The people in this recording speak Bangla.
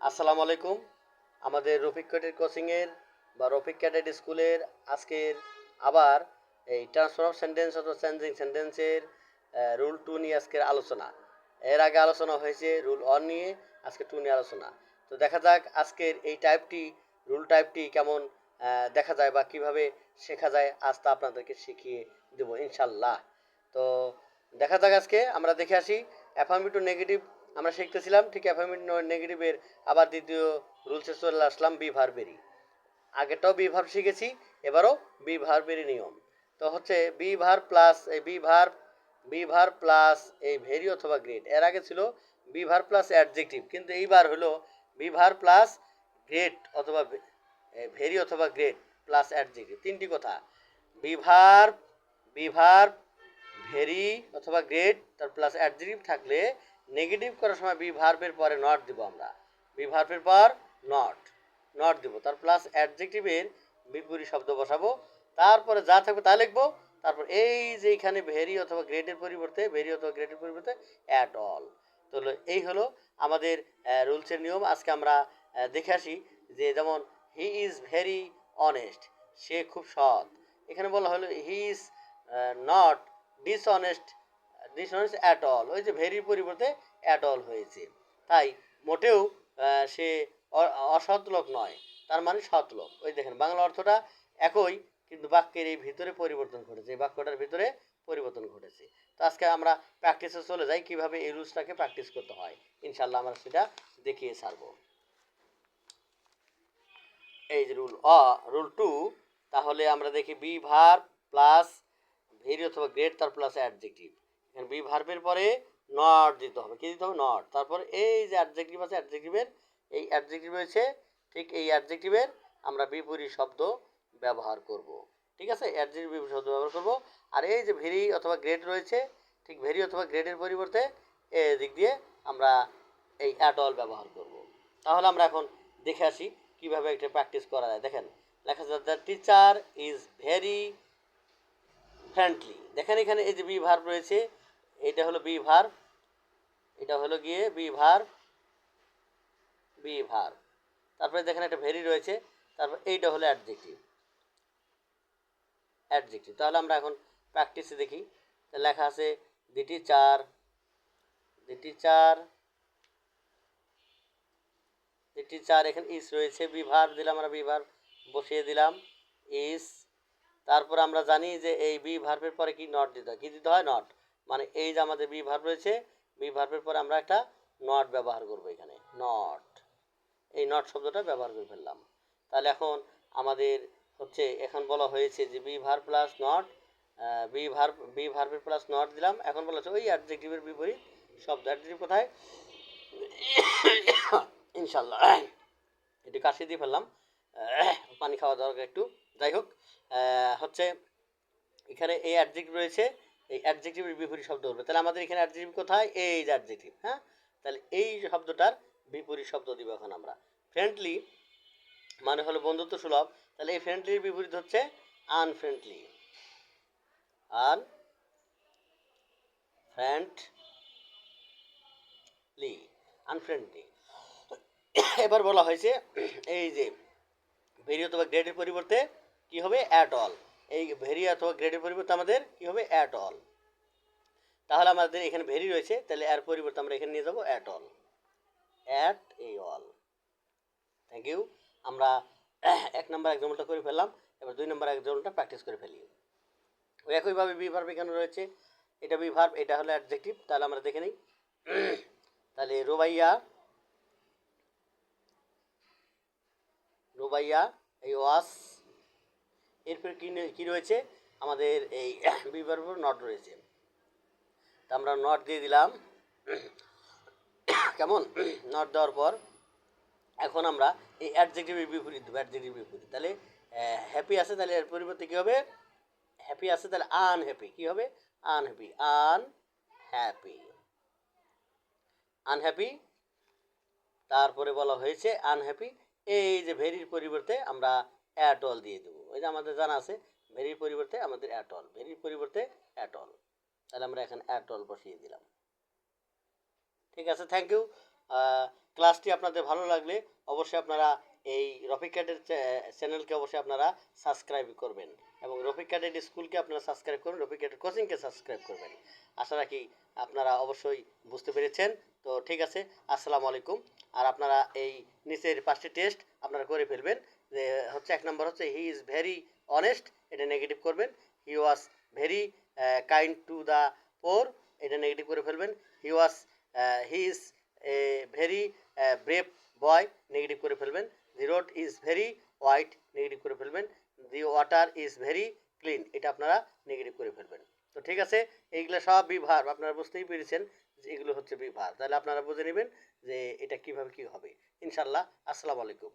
আসসালামু আলাইকুম। আমাদের রফিক ক্যাডেট কোচিংয়ের বা রফিক ক্যাডেট স্কুলের আজকের আবার এই ট্রান্সফার অফ সেন্টেন্স অথবা চেঞ্জিং সেন্টেন্সের রুল 2 নিয়ে আজকের আলোচনা। এর আগে আলোচনা হয়েছে রুল 1 নিয়ে, আজকে 2 নিয়ে আলোচনা। তো দেখা যাক আজকের এই টাইপটি, রুল টাইপটি কেমন দেখা যায় বা কিভাবে শেখা যায়, আজ তা আপনাদেরকে শিখিয়ে দেবো ইনশাল্লাহ। তো দেখা যাক আজকে আমরা দেখে আসি অ্যাফার্মেটিভ নেগেটিভ আমরা শিখতেছিলাম, ঠিক অ্যাফার্মেটিভ নেগেটিভের আবার দ্বিতীয় রুলসে চলে আসলাম বি ভার্বেরই। আগেরটাও বি ভার্ব শিখেছি, এবারও বি ভার্বেরই নিয়ম। তো হচ্ছে বি ভার্ব প্লাস এই বি ভার্ব প্লাস এই ভেরি অথবা গ্রেড। এর আগে ছিল বি ভার্ব প্লাস অ্যাডজেক্টিভ, কিন্তু এইবার হলো বি ভার্ব প্লাস গ্রেড অথবা ভেরি অথবা গ্রেড প্লাস অ্যাডজেক্টিভ। তিনটি কথা, be verb be verb very অথবা গ্রেড তার প্লাস অ্যাডজেক্টিভ থাকলে নেগেটিভ করার সময় বি ভার্বের পরে নট দিব আমরা। বি ভার্বের পর নট দিব, তার প্লাস অ্যাডজেক্টিভের বিপরীত শব্দ বসাবো, তারপরে যা থাকবে তা লিখবো। তারপর এই যে এখানে ভেরি অথবা গ্রেডের পরিবর্তে অ্যাট অল। তো এই হলো আমাদের রুলসের নিয়ম। আজকে আমরা দেখে আসি যে যেমন হি ইজ ভেরি অনেস্ট, সে খুব সৎ। এখানে বলা হলো he is not dishonest at all. ওই যে ভেরির পরিবর্তে অ্যাট অল হয়েছে, তাই মোটেও সে অসৎ লোক নয়, তার মানে সৎ লোক। ওই দেখেন বাংলা অর্থটা একই, কিন্তু বাক্যের এই ভিতরে পরিবর্তন ঘটেছে, এই বাক্যটার ভিতরে পরিবর্তন ঘটেছে। তো আজকে আমরা প্র্যাকটিসে চলে যাই কিভাবে এই রুলসটাকে প্র্যাকটিস করতে হয়। ইনশাল্লাহ আমরা সেটা দেখিয়ে ছাড়বো। এই যে রুল 2, তাহলে আমরা দেখি বি ভার্ব প্লাস ভেরি অথবা গ্রেড তার প্লাস অ্যাডজেক্টিভ। এখানে বি ভার্বের পরে নট দিতে হবে। কি দিতে হবে? নট। তারপর এই যে অ্যাডজেক্টিভ আছে, এই অ্যাডজেক্টিভ রয়েছে, ঠিক এই অ্যাডজেক্টিভের আমরা বিপরীত শব্দ ব্যবহার করব। ঠিক আছে, অ্যাডজেক্টিভ বিপরীত শব্দ ব্যবহার করব। আর এই যে ভেরি অথবা গ্রেড রয়েছে, ঠিক ভেরি অথবা গ্রেডের পরিবর্তে দিক দিয়ে আমরা এই অ্যাট অল ব্যবহার করব। তাহলে আমরা এখন দেখে আসি কিভাবে একটা প্র্যাকটিস করা যায়। দেখেন লেখা আছে the teacher is very friendly. দেখেন এখানে এই যে বি ভার্ব রয়েছে, এটা হলো বি ভার্ব, এটা হলো গিয়ে বি ভার্ব। তারপরে দেখেন একটা ভেরি রয়েছে, তারপর এইটা হলো অ্যাডজেক্টিভ। তাহলে আমরা এখন প্র্যাকটিসে দেখি। লেখা আছে দি টিচার এখানে ইস রয়েছে, বি ভার্ব দিলাম, আমরা বি ভার্ব বসিয়ে দিলাম ইস। তারপর আমরা জানি যে এই বি ভার্বের পরে কি নট দিতে হয়। কি দিতে হয়? নট। মানে এই যে আমাদের বি ভার্ব রয়েছে, বি ভার্বের পরে আমরা একটা নট ব্যবহার করব। এখানে নট, এই নট শব্দটা ব্যবহার করে ফেললাম। তাহলে এখন আমাদের হচ্ছে এখন বলা হয়েছে যে be verb plus not, be ভার্বের প্লাস নট দিলাম। এখন বলা হচ্ছে ওই অ্যাডজেক্টিভের বিপরীত শব্দ। অ্যাডজেক্টিভ কোথায়? ইনশাল্লাহ একটু কাশি দিয়ে ফেললাম, পানি খাওয়া দরকার একটু। যাই হোক, হচ্ছে এখানে এই অ্যাডজেক্টিভ রয়েছে, এই অ্যাডজেক্টিভের বিপরীত শব্দ হবে। তাহলে আমাদের এখানে অ্যাডজেক্টিভ কোথায়? এই যে অ্যাডজেক্টিভ। হ্যাঁ, তাহলে এই শব্দটার বিপরীত শব্দ দিব এখন আমরা। ফ্রেন্ডলি মানে হলো বন্ধুত্ব সুলভ, তাহলে এই ফ্রেন্ডলির বিপরীত হচ্ছে আনফ্রেন্ডলি। আনফ্রেন্ডলি। এবার বলা হয়েছে এই যে ভেরি অথবা গ্রেডের পরিবর্তে কি হবে? At all. এই ভেরি অথবা গ্রেডের পরিবর্তে আমাদের কি হবে? At all. তাহলে আমাদের এখানে ভেরি রয়েছে, তাহলে এর পরিবর্তে আমরা এখানে নিয়ে যাবো অ্যাট অল। Thank you. আমরা 1 নম্বর এক্সাম্পলটা করে ফেললাম, এবার 2 নম্বর এক্সাম্পলটা প্র্যাকটিস করে ফেলি। ওই একইভাবে বি ভার্ব এখানে রয়েছে, এটা বি ভার্ব, এটা হলো অ্যাডজেক্টিভ। তাহলে আমরা দেখে নিই। তাহলে রোবাইয়া এই ওয়াস, এরপর কি রয়েছে আমাদের? এই বি ভার্ব নট রয়েছে, তা আমরা নট দিয়ে দিলাম। কেমন? নট দেওয়ার পর এখন আমরা এই অ্যাডজেক্টিভের বিপরীত দেবো, তাহলে হ্যাপি আছে, তাহলে এর পরিবর্তে কী হবে? হ্যাপি আছে, তাহলে আনহ্যাপি। কী হবে? আনহ্যাপি। তারপরে বলা হয়েছে আনহ্যাপি, এই যে ভেরির পরিবর্তে আমরা অ্যাট অল দিয়ে দেবো। ওই যে আমাদের জানা আছে ভেরির পরিবর্তে আমাদের অ্যাট অল, তাহলে আমরা এখানে অ্যাট অল বসিয়ে দিলাম। ঠিক আছে, থ্যাংক ইউ। ক্লাসটি আপনাদের ভালো লাগলে অবশ্যই আপনারা এই রফিক ক্যাডেট চ্যানেলকে অবশ্যই আপনারা সাবস্ক্রাইব করবেন এবং রফিক ক্যাডেট স্কুলকে আপনারা সাবস্ক্রাইব করবেন, রফিক ক্যাডেট কোচিংকে সাবস্ক্রাইব করবেন। আশা রাখি আপনারা অবশ্যই বুঝতে পেরেছেন। তো ঠিক আছে, আসসালামু আলাইকুম। আর আপনারা এই নিচের 5টি টেস্ট আপনারা করে ফেলবেন। যে হচ্ছে 1 নম্বর হচ্ছে হি ইজ ভেরি অনেস্ট, এটা নেগেটিভ করবেন। He was very kind to the poor, এটা নেগেটিভ করে ফেলবেন। He is a very brave boy, negative করে ফেলবেন। The road is very white, negative করে ফেলবেন। The water is very clean, এটা আপনারা নেগেটিভ করে ফেলবেন। তো ঠিক আছে, এইগুলো সব বিভার আপনারা বুঝতেই পেরেছেন যে এগুলো হচ্ছে বিভার। তাহলে আপনারা বুঝে নেবেন যে এটা কিভাবে কি হবে। ইনশাল্লাহ। আসসালামু আলাইকুম।